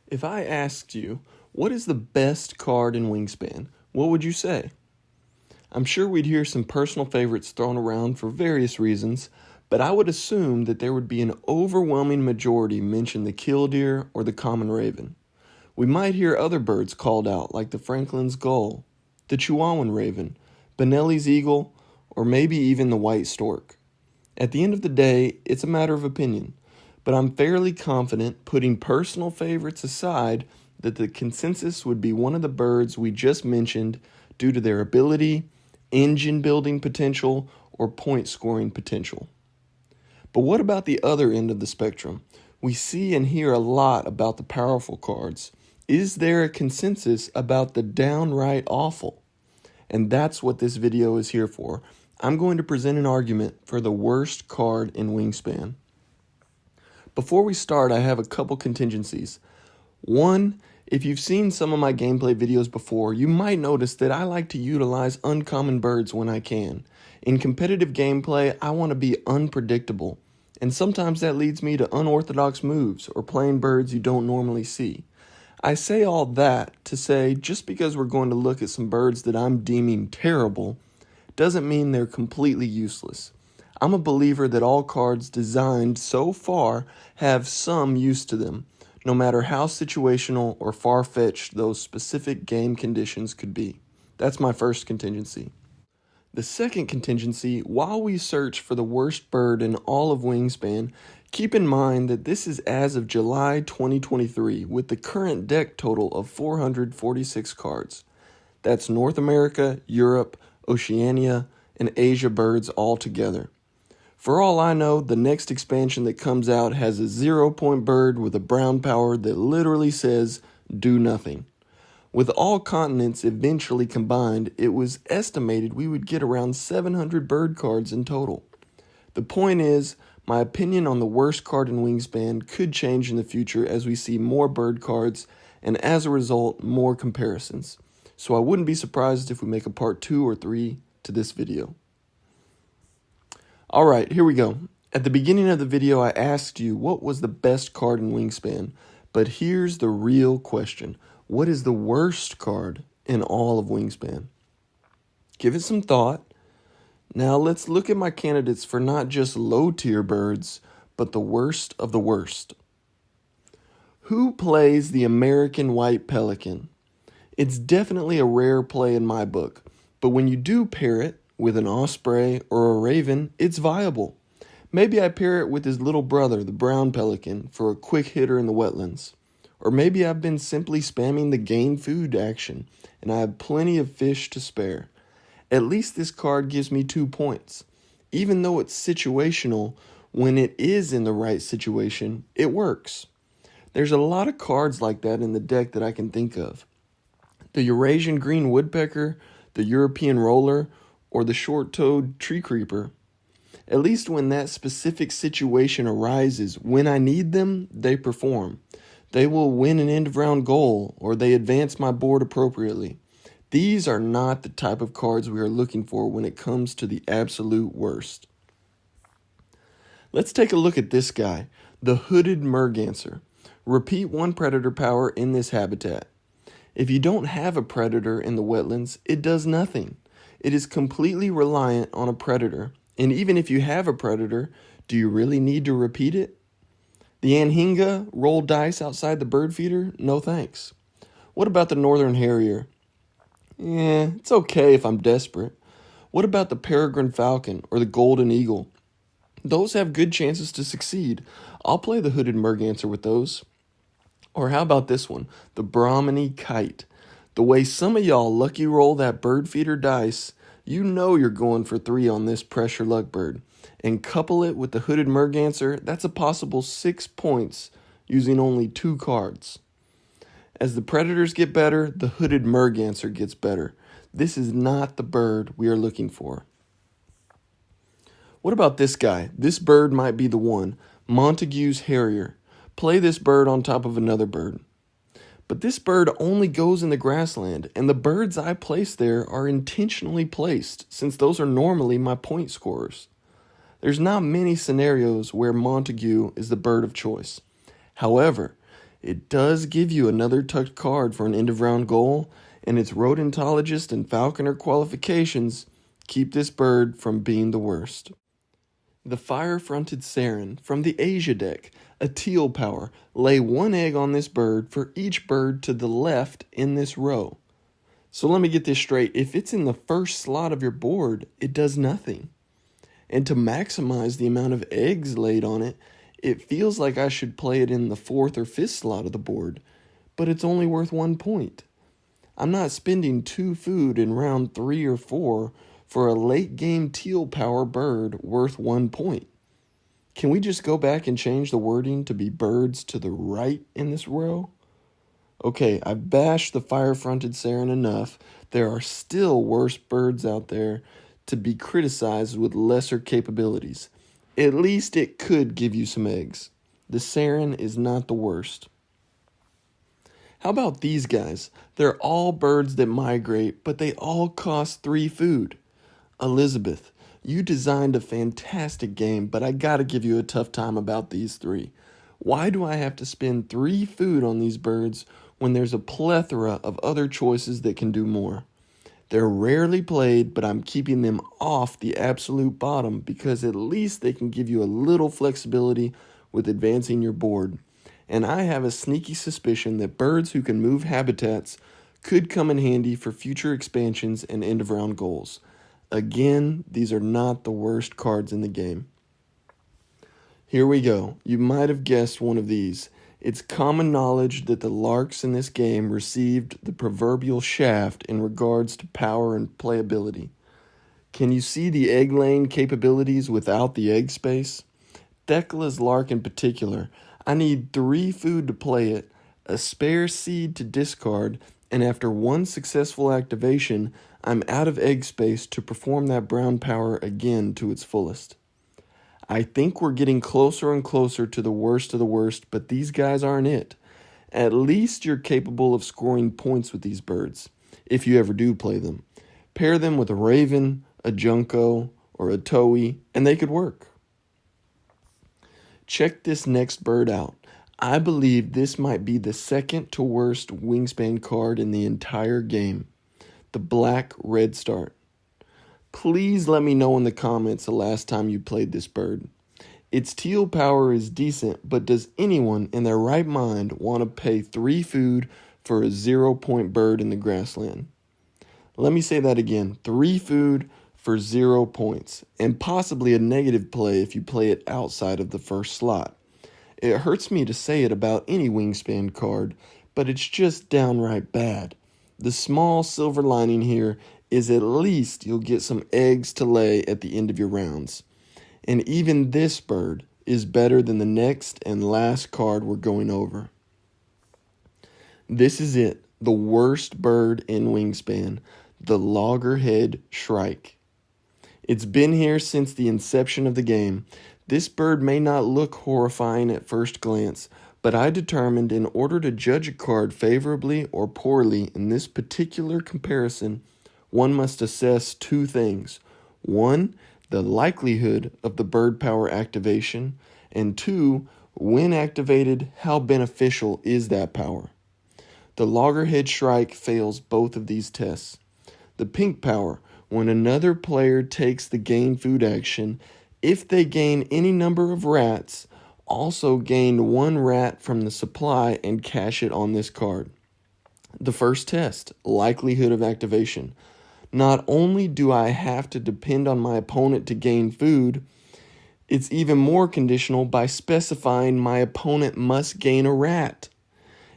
If I asked you, what is the best card in Wingspan, what would you say? I'm sure we'd hear some personal favorites thrown around for various reasons, but I would assume that there would be an overwhelming majority mention the killdeer or the common raven. We might hear other birds called out like the Franklin's gull, the Chihuahuan raven, Benelli's eagle, or maybe even the white stork. At the end of the day, it's a matter of opinion, but I'm fairly confident, putting personal favorites aside, that the consensus would be one of the birds we just mentioned due to their ability, engine building potential, or point scoring potential. But what about the other end of the spectrum? We see and hear a lot about the powerful cards. Is there a consensus about the downright awful? And that's what this video is here for. I'm going to present an argument for the worst card in Wingspan. Before we start, I have a couple contingencies. One, if you've seen some of my gameplay videos before, you might notice that I like to utilize uncommon birds when I can. In competitive gameplay, I want to be unpredictable, and sometimes that leads me to unorthodox moves or playing birds you don't normally see. I say all that to say just because we're going to look at some birds that I'm deeming terrible doesn't mean they're completely useless. I'm a believer that all cards designed so far have some use to them, no matter how situational or far-fetched those specific game conditions could be. That's my first contingency. The second contingency, while we search for the worst bird in all of Wingspan, keep in mind that this is as of July 2023 with the current deck total of 446 cards. That's North America, Europe, Oceania, and Asia birds all together. For all I know, the next expansion that comes out has a 0-point bird with a brown power that literally says, do nothing. With all continents eventually combined, it was estimated we would get around 700 bird cards in total. The point is, my opinion on the worst card in Wingspan could change in the future as we see more bird cards and as a result, more comparisons. So I wouldn't be surprised if we make a part 2 or 3 to this video. Alright, here we go. At the beginning of the video, I asked you what was the best card in Wingspan, but here's the real question. What is the worst card in all of Wingspan? Give it some thought. Now let's look at my candidates for not just low-tier birds, but the worst of the worst. Who plays the American white pelican? It's definitely a rare play in my book, but when you do pair it with an osprey or a raven, it's viable. Maybe I pair it with his little brother, the brown pelican, for a quick hitter in the wetlands. Or maybe I've been simply spamming the gain food action, and I have plenty of fish to spare. At least this card gives me 2 points. Even though it's situational, when it is in the right situation, it works. There's a lot of cards like that in the deck that I can think of. The Eurasian green woodpecker, the European roller, or the short-toed tree creeper. At least when that specific situation arises, when I need them, they perform. They will win an end-of-round goal, or they advance my board appropriately. These are not the type of cards we are looking for when it comes to the absolute worst. Let's take a look at this guy, the hooded merganser. Repeat 1 predator power in this habitat. If you don't have a predator in the wetlands, it does nothing. It is completely reliant on a predator, and even if you have a predator, do you really need to repeat it? The anhinga roll dice outside the bird feeder? No thanks. What about the northern harrier? It's okay if I'm desperate. What about the peregrine falcon or the golden eagle? Those have good chances to succeed. I'll play the hooded merganser with those. Or how about this one, the Brahminy kite? The way some of y'all lucky roll that bird feeder dice, you know you're going for 3 on this pressure luck bird. And couple it with the hooded merganser, that's a possible 6 points using only 2 cards. As the predators get better, the hooded merganser gets better. This is not the bird we are looking for. What about this guy? This bird might be the one, Montague's harrier. Play this bird on top of another bird. But this bird only goes in the grassland, and the birds I place there are intentionally placed, since those are normally my point scorers. There's not many scenarios where Montague is the bird of choice. However, It does give you another tucked card for an end of round goal, and its rodentologist and falconer qualifications keep this bird from being the worst. The fire-fronted Saren from the Asia deck, a teal power. Lay one egg on this bird for each bird to the left in this row. So let me get this straight. If it's in the first slot of your board, it does nothing. And to maximize the amount of eggs laid on it, it feels like I should play it in the fourth or fifth slot of the board, but it's only worth 1 point. I'm not spending 2 food in round 3 or 4 for a late game teal power bird worth 1 point. Can we just go back and change the wording to be birds to the right in this row? Okay, I've bashed the fire-fronted Saren enough. There are still worse birds out there to be criticized with lesser capabilities. At least it could give you some eggs. The Saren is not the worst. How about these guys? They're all birds that migrate, but they all cost 3 food. Elizabeth, you designed a fantastic game, but I gotta give you a tough time about these 3. Why do I have to spend 3 food on these birds when there's a plethora of other choices that can do more? They're rarely played, but I'm keeping them off the absolute bottom because at least they can give you a little flexibility with advancing your board. And I have a sneaky suspicion that birds who can move habitats could come in handy for future expansions and end-of-round goals. Again, these are not the worst cards in the game. Here we go. You might have guessed one of these. It's common knowledge that the Larks in this game received the proverbial shaft in regards to power and playability. Can you see the egg-laying capabilities without the egg space? Thekla's Lark in particular, I need 3 food to play it, a spare seed to discard, and after 1 successful activation, I'm out of egg space to perform that brown power again to its fullest. I think we're getting closer and closer to the worst of the worst, but these guys aren't it. At least you're capable of scoring points with these birds, if you ever do play them. Pair them with a raven, a junco, or a towhee, and they could work. Check this next bird out. I believe this might be the second to worst Wingspan card in the entire game. The black redstart. Please let me know in the comments the last time you played this bird. Its teal power is decent, but does anyone in their right mind want to pay 3 food for a 0-point bird in the grassland? Let me say that again. 3 food for 0 points, and possibly a negative play if you play it outside of the first slot. It hurts me to say it about any Wingspan card, but it's just downright bad. The small silver lining here is at least you'll get some eggs to lay at the end of your rounds. And even this bird is better than the next and last card we're going over. This is it, the worst bird in Wingspan, the loggerhead shrike. It's been here since the inception of the game. This bird may not look horrifying at first glance, but I determined in order to judge a card favorably or poorly in this particular comparison, one must assess 2 things. 1, the likelihood of the bird power activation, and 2, when activated, how beneficial is that power? The loggerhead shrike fails both of these tests. The pink power, when another player takes the gain food action, if they gain any number of rats, also gain 1 rat from the supply and cash it on this card. The first test, likelihood of activation. Not only do I have to depend on my opponent to gain food, it's even more conditional by specifying my opponent must gain a rat.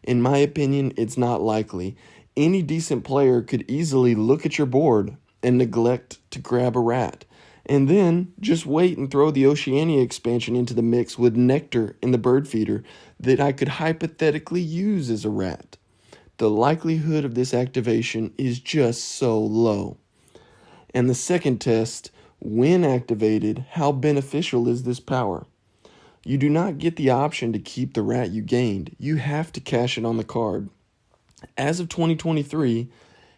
In my opinion, it's not likely. Any decent player could easily look at your board and neglect to grab a rat, and then just wait and throw the Oceania expansion into the mix with nectar in the bird feeder that I could hypothetically use as a rat. The likelihood of this activation is just so low. And the second test, when activated, how beneficial is this power? You do not get the option to keep the rat you gained. You have to cash it on the card. As of 2023,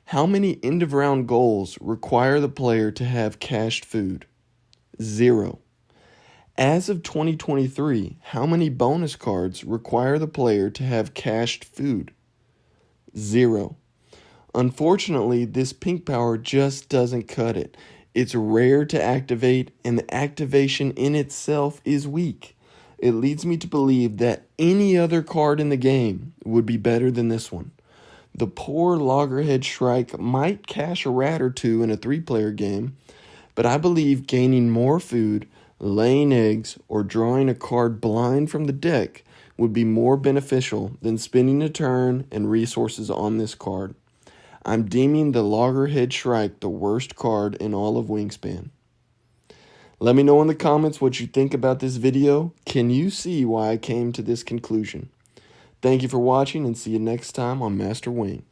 how many end-of-round goals require the player to have cached food? 0. As of 2023, how many bonus cards require the player to have cached food? 0. Unfortunately, this pink power just doesn't cut it. It's rare to activate, and the activation in itself is weak. It leads me to believe that any other card in the game would be better than this one. The poor Loggerhead Shrike might cache a rat or two in a 3-player game, but I believe gaining more food, laying eggs, or drawing a card blind from the deck would be more beneficial than spending a turn and resources on this card. I'm deeming the Loggerhead Shrike the worst card in all of Wingspan. Let me know in the comments what you think about this video. Can you see why I came to this conclusion? Thank you for watching, and see you next time on Master Wing.